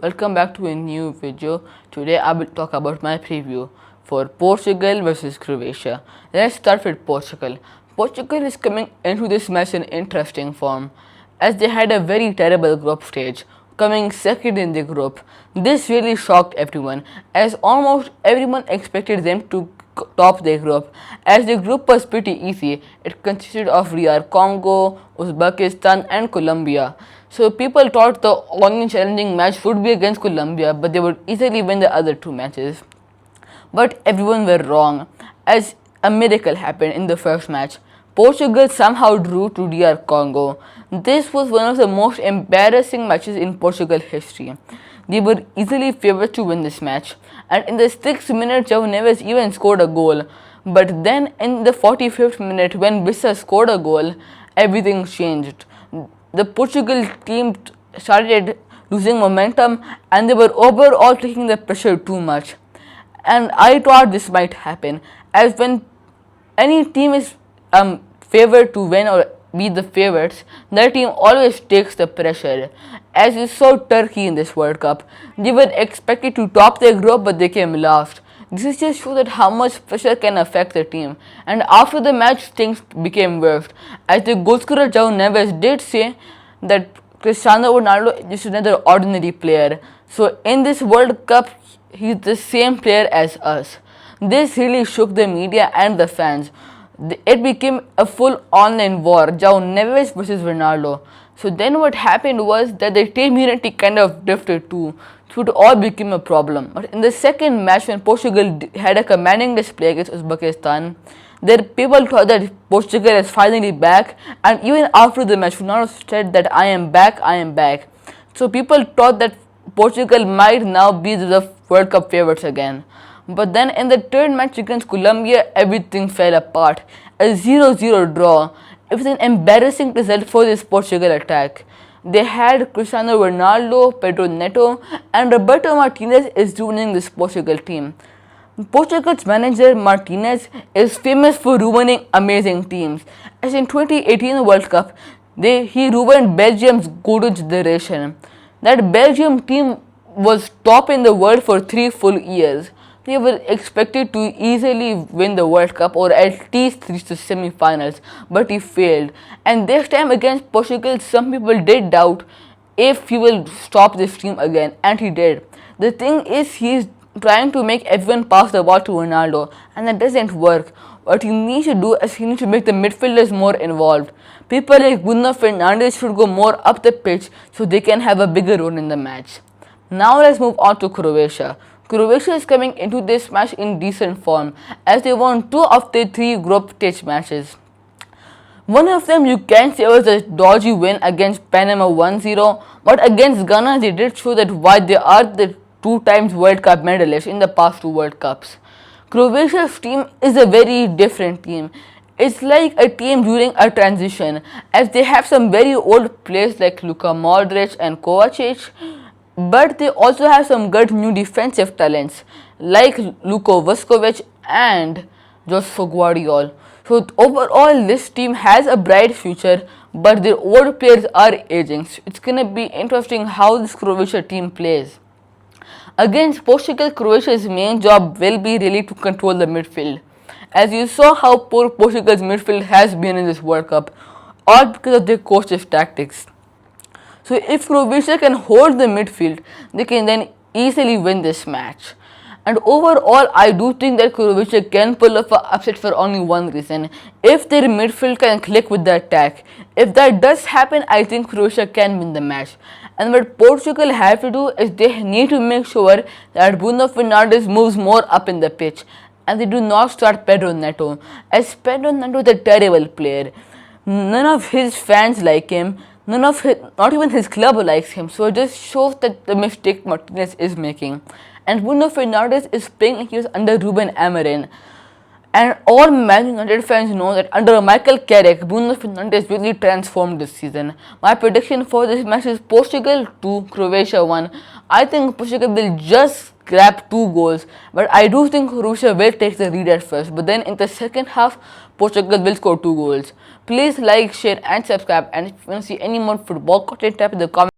Welcome back to a new video. Today I will talk about my preview for Portugal versus Croatia. Let's start with Portugal. Portugal is coming into this match in interesting form as they had a very terrible group stage, coming second in the group. This really shocked everyone as almost everyone expected them to top their group, as the group was pretty easy. It consisted of DR Congo, Uzbekistan and Colombia. So people thought the only challenging match would be against Colombia, but they would easily win the other two matches. But everyone were wrong, as a miracle happened in the first match. Portugal somehow drew to DR Congo. This was one of the most embarrassing matches in Portugal history. They were easily favored to win this match, and in the 6th minute, João Neves even scored a goal. But then, in the 45th minute, when Bisa scored a goal, everything changed. The Portugal team started losing momentum, and they were overall taking the pressure too much. And I thought this might happen, as when any team is favored to win or be the favorites, their team always takes the pressure. As you saw Turkey in this World Cup, they were expected to top their group, but they came last. This just shows that how much pressure can affect the team. And after the match, things became worse, as the goalscorer João Neves did say that Cristiano Ronaldo is another ordinary player. So in this World Cup, he's the same player as us. This really shook the media and the fans. It became a full online war, João Neves versus Ronaldo. So then what happened was that the team unity kind of drifted too. So it all became a problem. But in the second match, when Portugal had a commanding display against Uzbekistan, their people thought that Portugal is finally back, and even after the match, Ronaldo said that I am back, I am back. So people thought that Portugal might now be the World Cup favorites again. But then in the third match against Colombia, everything fell apart. A 0-0 draw. It was an embarrassing result for this Portugal attack. They had Cristiano Ronaldo, Pedro Neto and Roberto Martinez is ruining this Portugal team. Portugal's manager Martinez is famous for ruining amazing teams. As in 2018 World Cup, he ruined Belgium's golden generation. That Belgium team was top in the world for 3 full years. They were expected to easily win the World Cup or at least reach the semi-finals, but he failed. And this time against Portugal, some people did doubt if he will stop this team again, and he did. The thing is, he is trying to make everyone pass the ball to Ronaldo, and that doesn't work. What he needs to do is he needs to make the midfielders more involved. People like Bruno Fernandes should go more up the pitch so they can have a bigger role in the match. Now let's move on to Croatia. Croatia is coming into this match in decent form as they won 2 of their 3 group stage matches. One of them you can say was a dodgy win against Panama 1-0, but against Ghana they did show that why they are the 2 times World Cup medalists in the past 2 World Cups. Croatia's team is a very different team. It's like a team during a transition, as they have some very old players like Luka Modric and Kovacic, but they also have some good new defensive talents like Luko Vuskovic and Jospo Guardiola. So overall, this team has a bright future, but their old players are aging. So it's gonna be interesting how this Croatia team plays. Against Portugal, Croatia's main job will be really to control the midfield. As you saw how poor Portugal's midfield has been in this World Cup, all because of their coach's tactics. So if Croatia can hold the midfield, they can then easily win this match. And overall, I do think that Croatia can pull off an upset for only one reason: if their midfield can click with the attack. If that does happen, I think Croatia can win the match. And what Portugal have to do is they need to make sure that Bruno Fernandes moves more up in the pitch, and they do not start Pedro Neto, as Pedro Neto is a terrible player. None of his fans like him. Not even his club likes him, so it just shows that the mistake Martinez is making. And Bruno Fernandes is playing like he was under Ruben Amorim. And all Man United fans know that under Michael Carrick, Bruno Fernandes really transformed this season. My prediction for this match is Portugal 2, Croatia 1. I think Portugal will just grab 2 goals, but I do think Croatia will take the lead at first. But then in the second half, Portugal will score 2 goals. Please like, share and subscribe, and if you want to see any more football content, type in the comments.